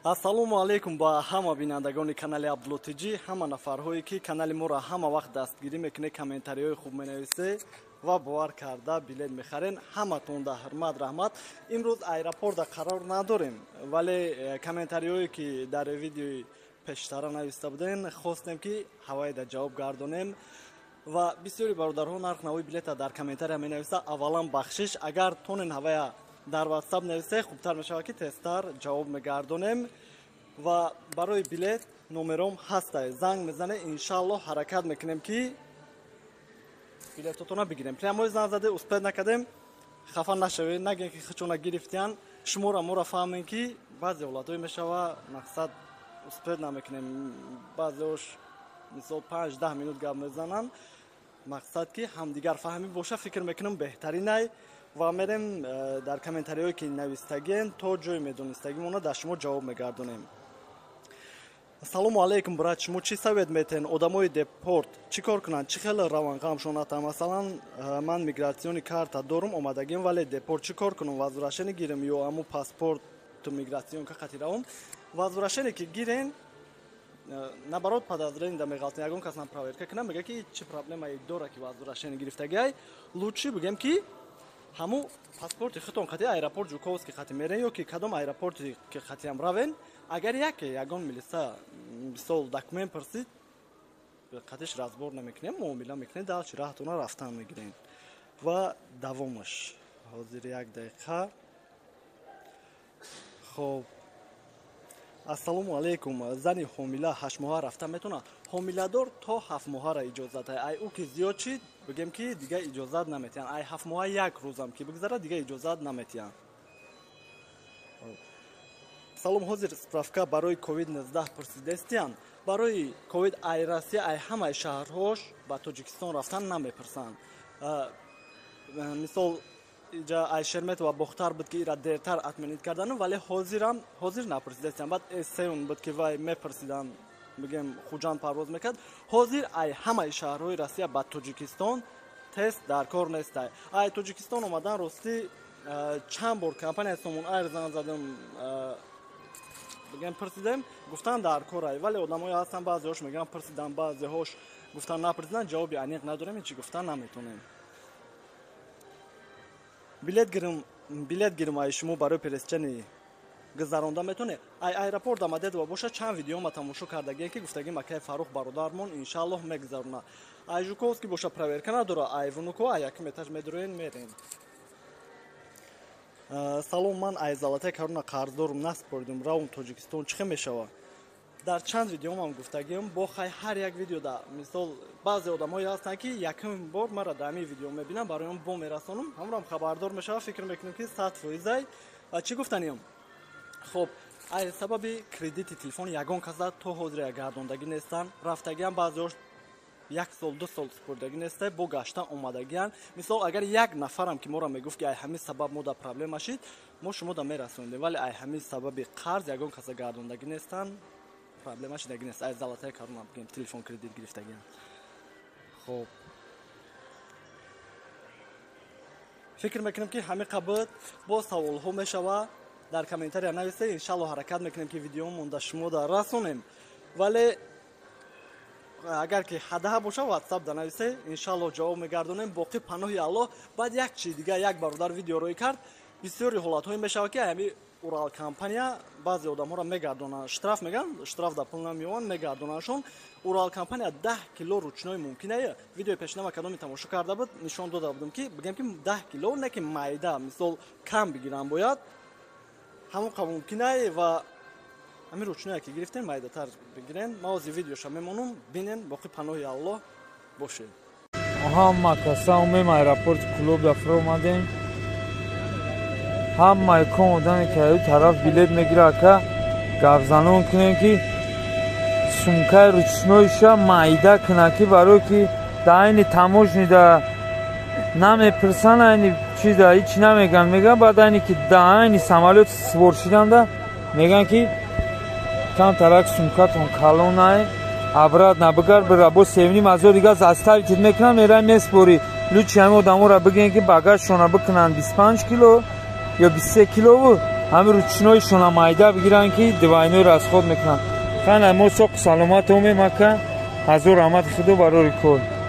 Ассалому алейкум ба ҳама бинандагони канали Абдуллотиҷӣ, ҳама нафарҳое ки канали моро ҳама вақт дастгирӣ мекунед, комментариҳои хуб менависед ва бовар карда билет мехарен. Ҳаматонда ҳурмат, раҳмат. Имрӯз аэропорта қарор надорем, вале комментариҳое ки дар видеои пештара нависта буден, хостем ки ҳавайда ҷавоб гардонем. Ва бисёри бародарҳо нарх навои билета дар комментария менависта. Аввалан бахшиш, агар тонен ҳавая дар WhatsApp нависе, хубтар мешавад ки тезтар ҷавоб мегардонем. Ва барои билет номером ҳастай, занг мезане, иншаллоҳ ҳаракат мекунем ки билетотона бигирем. Прямои занг заде успед накардем, хафа нашавед, нагем ки хичона гирифтиян. Шумора мора фаҳмем ки баъзе ҳолатҳое мешава, мақсад успед намекунем. Баъзеош мисол 5-10 минут гап мезананд, мақсад ки ҳамдигар фаҳмӣ боша, фикр мекунам беҳтаринай. Ва мерем дар комментариҳое ки навистаген то ҷои медонистагимона дар шумо ҷавоб мегардонем. Ассалому алейкум брат, шумо чӣ совет метен? Одамои депорт чӣ кор кунанд? Чӣ хеле раванд ғамшоната? Масалан, ман мигратсиони карта дорум, омадагим, вале депорт чӣ кор кунам? Возвращение гирем ё аму паспорт мигратсион ка хати равам? Возвращение ки гирен, наоборот подозрение да меғалтин. Ягон кас нам проверка кунам, мега ки чӣ проблемае дора ки возвращение гирифтагиай? Лучши бигем ки ҳаму паспорти хитон хати аэропорт Жуковский хати мерен ё ки кадом аэропорти ки хатиам равен, агар яке ягон милиса мисол документ пурсид, хатиш разбор намекунем, муомила мекунем, дар чӣ раҳтона рафтан мегирем. Ва давомаш ҳозир як дақиқа. Хоб, ассалому алейкум, зани ҳомила 8 моҳа рафта метавонад? Ҳомиладор то 7 моҳара иҷозат ай. Ай ӯ ки зиёд шид, бигем ки дига иҷозат наметиҳанд. Ай 7 моҳа як рӯзам ки бигзара, дига иҷозат наметиҳанд. Салом, ҳозир справка барои COVID-19 пурсидестиян? Барои COVID ай Россия, ай ҳамаи шаҳрҳош ба Тоҷикистон рафтан намепурсанд. Мисол иҷа ай Шермет ва Бохтар буд ки ира дертар атменид карданам, вале ҳозир напурсидестиян. Баъд эсеун буд ки вай мепурсидан, бигем хуҷанд парвоз мекард. Ҳозир ай ҳамаи шаҳрҳои Россия ба Тоҷикистон тест дар кор нестай. Ай Тоҷикистон омадан ростӣ чанд бор компания Сомон Айр занг задам, бигем пурсидем, гуфтан дар корай, вале одамое ҳастан баъзеҳош мегӯянд пурсидан, баъзеҳош гуфтан напурсидан, ҷавоби аниқ надорем, ҳеҷ чӣ гуфтан наметонем. Билет гирем ай шумо барои пересечени гузаронда метавонед? Ай аэропорт амадед ва боша чанд видеома тамошо кардагем ки гуфтагим акай Фаррух бародармон иншаллоҳ мегузаронад. Ай Жуковский боша проверка надора, ай Внуково ай якум этаж медроен мерем. Салом, ман ай Залатаи Каруна қарздорум, наспордим, равм Тоҷикистон чӣ хел мешава? Дар чанд видеомам гуфтагим, бо хай ҳар як видеода мисол баъзе одамҳое ҳастанд ки якум бор мара дар ҳамин видео мебинам, бароям бо мерасонам, ҳамрам хабардор мешава, фикр мекунем ки 100%ай. Чӣ гуфтанем? Хоб, ай сабаби кредити телефон ягон каса то ҳозир гардондагӣ нестанд, рафтагиам баъзеҳош 1 сол 2 сол спурдагӣ нестай, бо гаштан омадагиан. Мисол агар як нафарам ки моро мегуфт ки ай ҳамин сабаб мода проблема шид, мо шумода мерасондем, вале ай ҳамин сабаби қарз ягон каса гардондагӣ нестанд, проблема шидагӣ нест. Ай Залатаи Каруна бигем телефон кредит гирифтагиан. Хоб, фикр мекунем ки ҳамин қабл бо саволҳо мешава. Дар комментария нависе, иншаллоҳ ҳаракат мекунем ки видеомон да шумода расонем. Вале агар ки ҳадаҳа боша, WhatsApp да нависе, иншаллоҳ ҷавоб мегардонем. Боқӣ паноҳи Аллоҳ. Баъд як чи дига, як бародар видеорӯй кард, бисёри ҳолатҳое мешава ки ҳамин Урал компания баъзе одамҳоро мегардонанд, штраф меган, штраф да пул намеёванд, мегардонандшон. Урал компания 10 кило ручной мумкинае. Видеои пешнама кадоми тамошо карда буд, нишон дода будам ки бигем ки 10 кило не ки майда, мисол кам бигирам бояд. ҳамон қа мумкинае ва ҳамин ручное ки гирифтем майдатар бигирен. мавзи видеоша мемонам, бинен, боқӣ паноҳи Аллоҳ бошед. ҳама каса умем аэропорти клуб дафра омадем. ҳамаи кон одаме ки аю тараф билет мегира ака гапзанон кунем ки сумкаи ручноиша майда куна ки барои ки дар айни таможнида намепурсан, айни чизда ҳеҷ намеган, меган баъд айни ки дар айни самолёт свор шиданда меган ки камтарак сумкатон калонае, абрат набигар бира бо 7,5 дига застави чид мекунан, мерай меспори. Лучи ҳамин одаморо бигӯем ки багажшона бикунанд 25 кило ё 23 кило ҳами ручнойшона майда бигиранд ки дивайной расход мекунанд. Хана мо соқ саломат омем ака. ҳазор раҳмати худо барори кор.